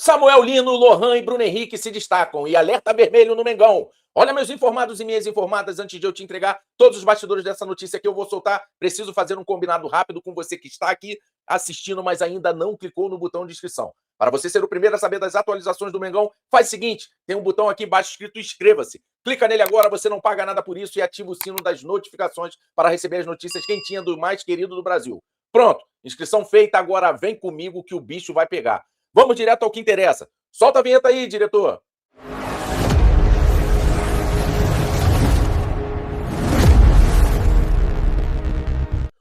Samuel Lino, Lohan e Bruno Henrique se destacam e alerta vermelho no Mengão. Olha, meus informados e minhas informadas, antes de eu te entregar todos os bastidores dessa notícia que eu vou soltar, preciso fazer um combinado rápido com você que está aqui assistindo, mas ainda não clicou no botão de inscrição. Para você ser o primeiro a saber das atualizações do Mengão, faz o seguinte, tem um botão aqui embaixo escrito inscreva-se. Clica nele agora, você não paga nada por isso e ativa o sino das notificações para receber as notícias quentinhas do mais querido do Brasil. Pronto, inscrição feita, agora vem comigo que o bicho vai pegar. Vamos direto ao que interessa. Solta a vinheta aí, diretor.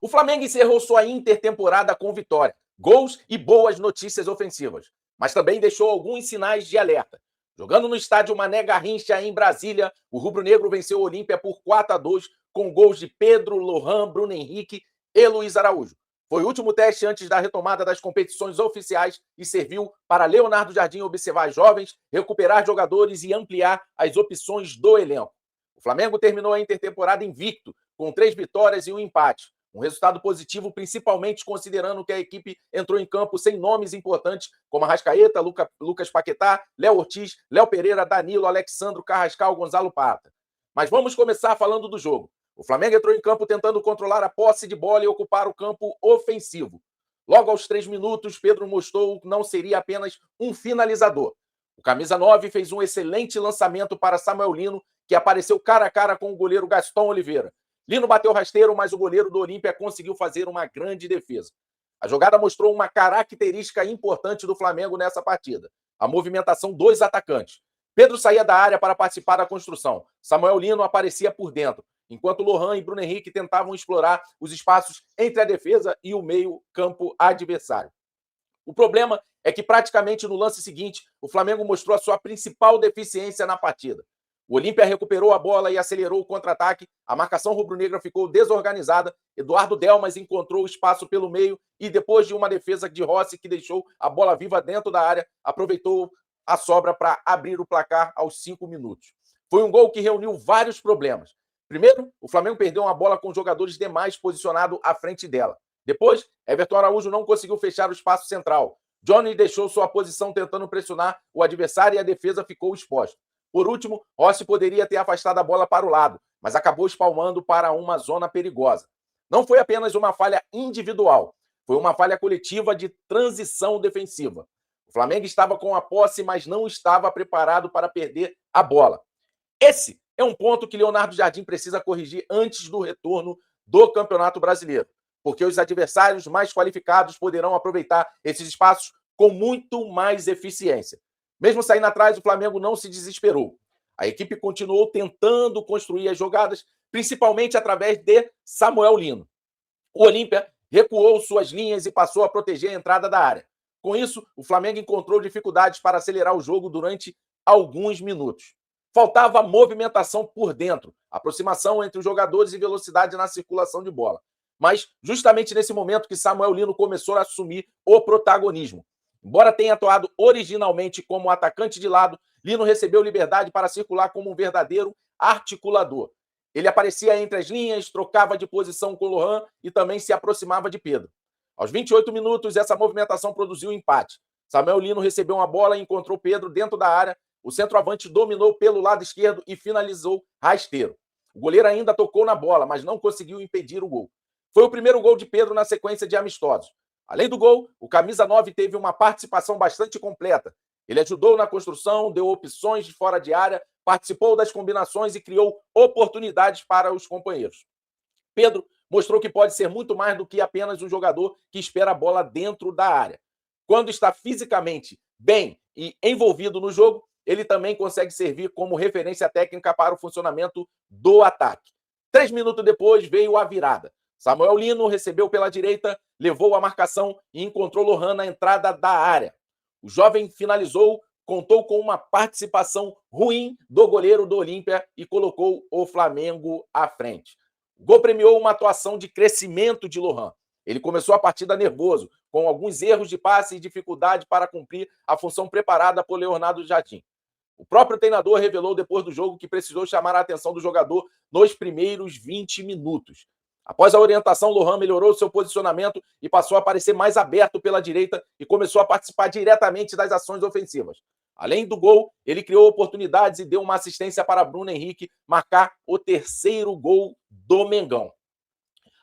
O Flamengo encerrou sua intertemporada com vitória, gols e boas notícias ofensivas, mas também deixou alguns sinais de alerta. Jogando no estádio Mané Garrincha, em Brasília, o rubro-negro venceu o Olímpia por 4-2 com gols de Pedro, Lohan, Bruno Henrique e Luiz Araújo. Foi o último teste antes da retomada das competições oficiais e serviu para Leonardo Jardim observar jovens, recuperar jogadores e ampliar as opções do elenco. O Flamengo terminou a intertemporada invicto, com 3 vitórias e 1 empate. Um resultado positivo, principalmente considerando que a equipe entrou em campo sem nomes importantes, como Arrascaeta, Lucas Paquetá, Léo Ortiz, Léo Pereira, Danilo, Alexandro, Carrascal, Gonzalo Prata. Mas vamos começar falando do jogo. O Flamengo entrou em campo tentando controlar a posse de bola e ocupar o campo ofensivo. Logo aos 3 minutos, Pedro mostrou que não seria apenas um finalizador. O camisa 9 fez um excelente lançamento para Samuel Lino, que apareceu cara a cara com o goleiro Gaston Oliveira. Lino bateu rasteiro, mas o goleiro do Olímpia conseguiu fazer uma grande defesa. A jogada mostrou uma característica importante do Flamengo nessa partida: a movimentação dos atacantes. Pedro saía da área para participar da construção. Samuel Lino aparecia por dentro, enquanto Lohan e Bruno Henrique tentavam explorar os espaços entre a defesa e o meio-campo adversário. O problema é que praticamente no lance seguinte, o Flamengo mostrou a sua principal deficiência na partida. O Olímpia recuperou a bola e acelerou o contra-ataque. A marcação rubro-negra ficou desorganizada. Eduardo Delmas encontrou espaço pelo meio e, depois de uma defesa de Rossi que deixou a bola viva dentro da área, aproveitou a sobra para abrir o placar aos 5 minutos. Foi um gol que reuniu vários problemas. Primeiro, o Flamengo perdeu uma bola com jogadores demais posicionados à frente dela. Depois, Everton Araújo não conseguiu fechar o espaço central. Johnny deixou sua posição tentando pressionar o adversário e a defesa ficou exposta. Por último, Rossi poderia ter afastado a bola para o lado, mas acabou espalmando para uma zona perigosa. Não foi apenas uma falha individual, foi uma falha coletiva de transição defensiva. O Flamengo estava com a posse, mas não estava preparado para perder a bola. Esse é um ponto que Leonardo Jardim precisa corrigir antes do retorno do Campeonato Brasileiro, porque os adversários mais qualificados poderão aproveitar esses espaços com muito mais eficiência. Mesmo saindo atrás, o Flamengo não se desesperou. A equipe continuou tentando construir as jogadas, principalmente através de Samuel Lino. O Olímpia recuou suas linhas e passou a proteger a entrada da área. Com isso, o Flamengo encontrou dificuldades para acelerar o jogo durante alguns minutos. Faltava movimentação por dentro, aproximação entre os jogadores e velocidade na circulação de bola. Mas justamente nesse momento que Samuel Lino começou a assumir o protagonismo. Embora tenha atuado originalmente como atacante de lado, Lino recebeu liberdade para circular como um verdadeiro articulador. Ele aparecia entre as linhas, trocava de posição com Lohan e também se aproximava de Pedro. Aos 28 minutos, essa movimentação produziu um empate. Samuel Lino recebeu uma bola e encontrou Pedro dentro da área. O centroavante dominou pelo lado esquerdo e finalizou rasteiro. O goleiro ainda tocou na bola, mas não conseguiu impedir o gol. Foi o primeiro gol de Pedro na sequência de amistosos. Além do gol, o camisa 9 teve uma participação bastante completa. Ele ajudou na construção, deu opções de fora de área, participou das combinações e criou oportunidades para os companheiros. Pedro mostrou que pode ser muito mais do que apenas um jogador que espera a bola dentro da área. Quando está fisicamente bem e envolvido no jogo, ele também consegue servir como referência técnica para o funcionamento do ataque. 3 minutos depois veio a virada. Samuel Lino recebeu pela direita, levou a marcação e encontrou Lohan na entrada da área. O jovem finalizou, contou com uma participação ruim do goleiro do Olímpia e colocou o Flamengo à frente. O gol premiou uma atuação de crescimento de Lohan. Ele começou a partida nervoso, com alguns erros de passe e dificuldade para cumprir a função preparada por Leonardo Jardim. O próprio treinador revelou depois do jogo que precisou chamar a atenção do jogador nos primeiros 20 minutos. Após a orientação, Lohan melhorou seu posicionamento e passou a aparecer mais aberto pela direita e começou a participar diretamente das ações ofensivas. Além do gol, ele criou oportunidades e deu uma assistência para Bruno Henrique marcar o terceiro gol do Mengão.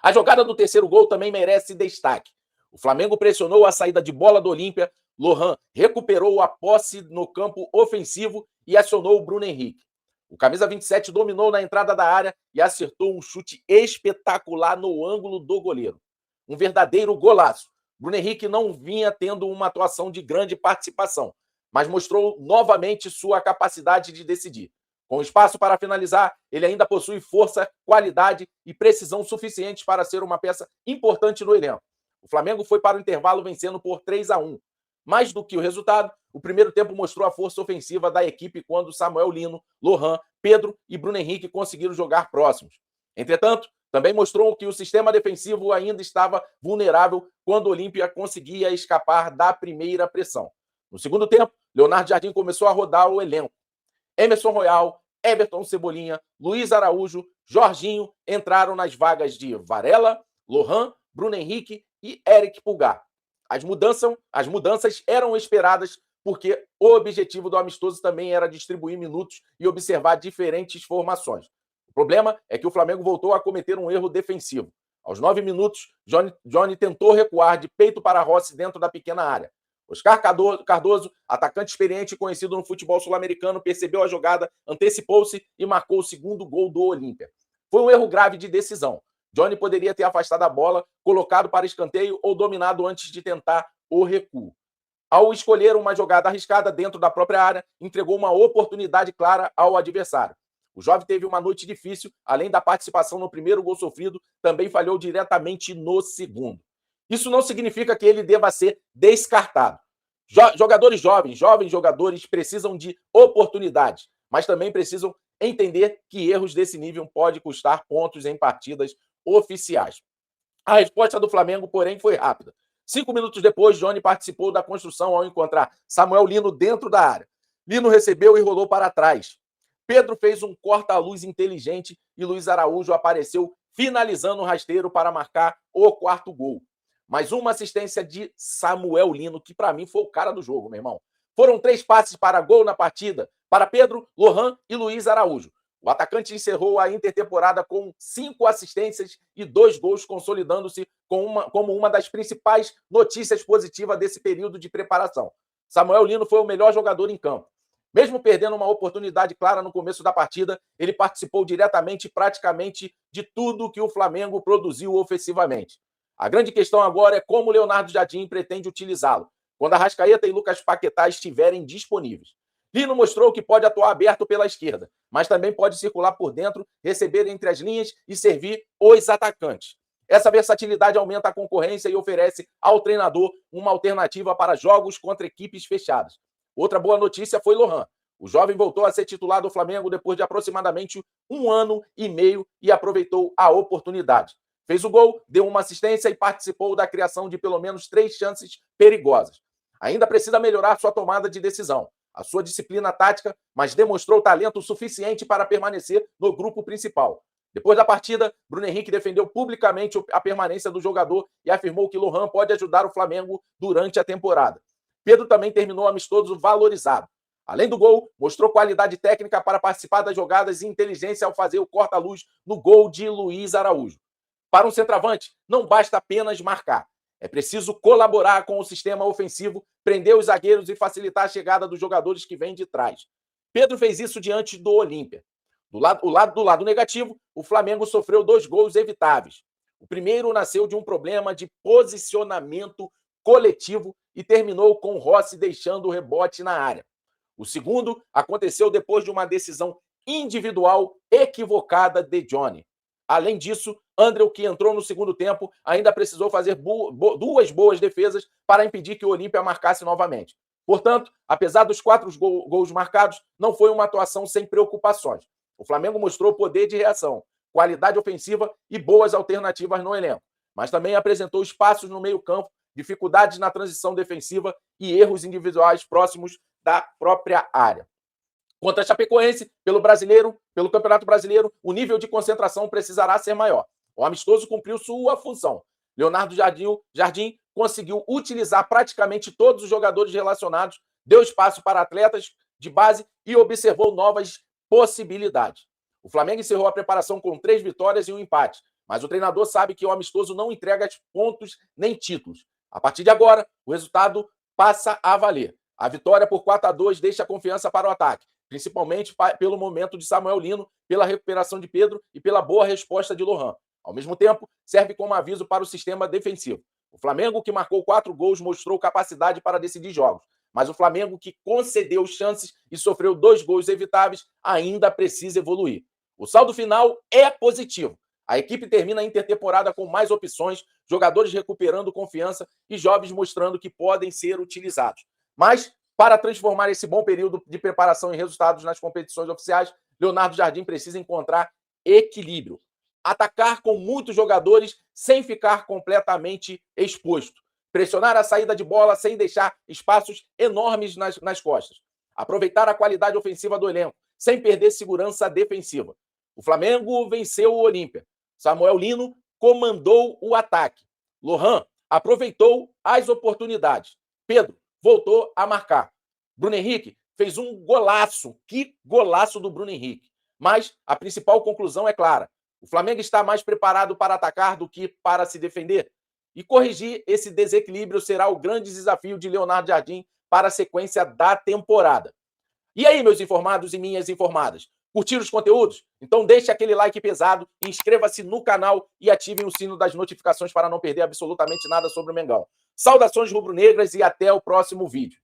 A jogada do terceiro gol também merece destaque. O Flamengo pressionou a saída de bola do Olímpia, Lohan recuperou a posse no campo ofensivo e acionou o Bruno Henrique. O camisa 27 dominou na entrada da área e acertou um chute espetacular no ângulo do goleiro. Um verdadeiro golaço. Bruno Henrique não vinha tendo uma atuação de grande participação, mas mostrou novamente sua capacidade de decidir. Com espaço para finalizar, ele ainda possui força, qualidade e precisão suficientes para ser uma peça importante no elenco. O Flamengo foi para o intervalo vencendo por 3-1. Mais do que o resultado, o primeiro tempo mostrou a força ofensiva da equipe quando Samuel Lino, Lohan, Pedro e Bruno Henrique conseguiram jogar próximos. Entretanto, também mostrou que o sistema defensivo ainda estava vulnerável quando o Olímpia conseguia escapar da primeira pressão. No segundo tempo, Leonardo Jardim começou a rodar o elenco. Emerson Royal, Everton Cebolinha, Luiz Araújo, Jorginho entraram nas vagas de Varela, Lohan, Bruno Henrique e Eric Pulgar. As mudanças eram esperadas porque o objetivo do amistoso também era distribuir minutos e observar diferentes formações. O problema é que o Flamengo voltou a cometer um erro defensivo. Aos 9 minutos, Johnny tentou recuar de peito para Rossi dentro da pequena área. Oscar Cardoso, atacante experiente e conhecido no futebol sul-americano, percebeu a jogada, antecipou-se e marcou o segundo gol do Olímpia. Foi um erro grave de decisão. Johnny poderia ter afastado a bola, colocado para escanteio ou dominado antes de tentar o recuo. Ao escolher uma jogada arriscada dentro da própria área, entregou uma oportunidade clara ao adversário. O jovem teve uma noite difícil, além da participação no primeiro gol sofrido, também falhou diretamente no segundo. Isso não significa que ele deva ser descartado. Jogadores jovens jogadores precisam de oportunidades, mas também precisam entender que erros desse nível podem custar pontos em partidas oficiais. A resposta do Flamengo, porém, foi rápida. 5 minutos depois, Johnny participou da construção ao encontrar Samuel Lino dentro da área. Lino recebeu e rolou para trás. Pedro fez um corta-luz inteligente e Luiz Araújo apareceu finalizando o rasteiro para marcar o quarto gol. Mais uma assistência de Samuel Lino, que para mim foi o cara do jogo, meu irmão. Foram 3 passes para gol na partida, para Pedro, Lohan e Luiz Araújo. O atacante encerrou a intertemporada com 5 assistências e 2 gols, consolidando-se como uma das principais notícias positivas desse período de preparação. Samuel Lino foi o melhor jogador em campo. Mesmo perdendo uma oportunidade clara no começo da partida, ele participou diretamente praticamente de tudo que o Flamengo produziu ofensivamente. A grande questão agora é como o Leonardo Jardim pretende utilizá-lo, quando Arrascaeta e Lucas Paquetá estiverem disponíveis. Lino mostrou que pode atuar aberto pela esquerda, mas também pode circular por dentro, receber entre as linhas e servir os atacantes. Essa versatilidade aumenta a concorrência e oferece ao treinador uma alternativa para jogos contra equipes fechadas. Outra boa notícia foi Lohan. O jovem voltou a ser titular do Flamengo depois de aproximadamente 1 ano e meio e aproveitou a oportunidade. Fez o gol, deu uma assistência e participou da criação de pelo menos 3 chances perigosas. Ainda precisa melhorar sua tomada de decisão, a sua disciplina tática, mas demonstrou talento suficiente para permanecer no grupo principal. Depois da partida, Bruno Henrique defendeu publicamente a permanência do jogador e afirmou que Lohan pode ajudar o Flamengo durante a temporada. Pedro também terminou amistoso valorizado. Além do gol, mostrou qualidade técnica para participar das jogadas e inteligência ao fazer o corta-luz no gol de Luiz Araújo. Para um centroavante, não basta apenas marcar. É preciso colaborar com o sistema ofensivo, prender os zagueiros e facilitar a chegada dos jogadores que vêm de trás. Pedro fez isso diante do Olímpia. Do lado negativo, o Flamengo sofreu 2 gols evitáveis. O primeiro nasceu de um problema de posicionamento coletivo e terminou com Rossi deixando o rebote na área. O segundo aconteceu depois de uma decisão individual equivocada de Johnny. Além disso, André, que entrou no segundo tempo, ainda precisou fazer 2 boas defesas para impedir que o Olímpia marcasse novamente. Portanto, apesar dos 4 gols marcados, não foi uma atuação sem preocupações. O Flamengo mostrou poder de reação, qualidade ofensiva e boas alternativas no elenco, mas também apresentou espaços no meio-campo, dificuldades na transição defensiva e erros individuais próximos da própria área. Contra a Chapecoense, pelo Campeonato Brasileiro, o nível de concentração precisará ser maior. O amistoso cumpriu sua função. Leonardo Jardim conseguiu utilizar praticamente todos os jogadores relacionados, deu espaço para atletas de base e observou novas possibilidades. O Flamengo encerrou a preparação com 3 vitórias e um empate, mas o treinador sabe que o amistoso não entrega pontos nem títulos. A partir de agora, o resultado passa a valer. A vitória por 4-2 deixa confiança para o ataque, principalmente pelo momento de Samuel Lino, pela recuperação de Pedro e pela boa resposta de Lohan. Ao mesmo tempo, serve como aviso para o sistema defensivo. O Flamengo, que marcou 4 gols, mostrou capacidade para decidir jogos, mas o Flamengo, que concedeu chances e sofreu 2 gols evitáveis, ainda precisa evoluir. O saldo final é positivo. A equipe termina a intertemporada com mais opções, jogadores recuperando confiança e jovens mostrando que podem ser utilizados. Mas, para transformar esse bom período de preparação em resultados nas competições oficiais, Leonardo Jardim precisa encontrar equilíbrio. Atacar com muitos jogadores sem ficar completamente exposto. Pressionar a saída de bola sem deixar espaços enormes nas costas. Aproveitar a qualidade ofensiva do elenco, sem perder segurança defensiva. O Flamengo venceu o Olímpia. Samuel Lino comandou o ataque. Lohan aproveitou as oportunidades. Pedro voltou a marcar. Bruno Henrique fez um golaço. Que golaço do Bruno Henrique. Mas a principal conclusão é clara. O Flamengo está mais preparado para atacar do que para se defender. E corrigir esse desequilíbrio será o grande desafio de Leonardo Jardim para a sequência da temporada. E aí, meus informados e minhas informadas? Curtiram os conteúdos? Então deixe aquele like pesado, inscreva-se no canal e ative o sino das notificações para não perder absolutamente nada sobre o Mengão. Saudações rubro-negras e até o próximo vídeo.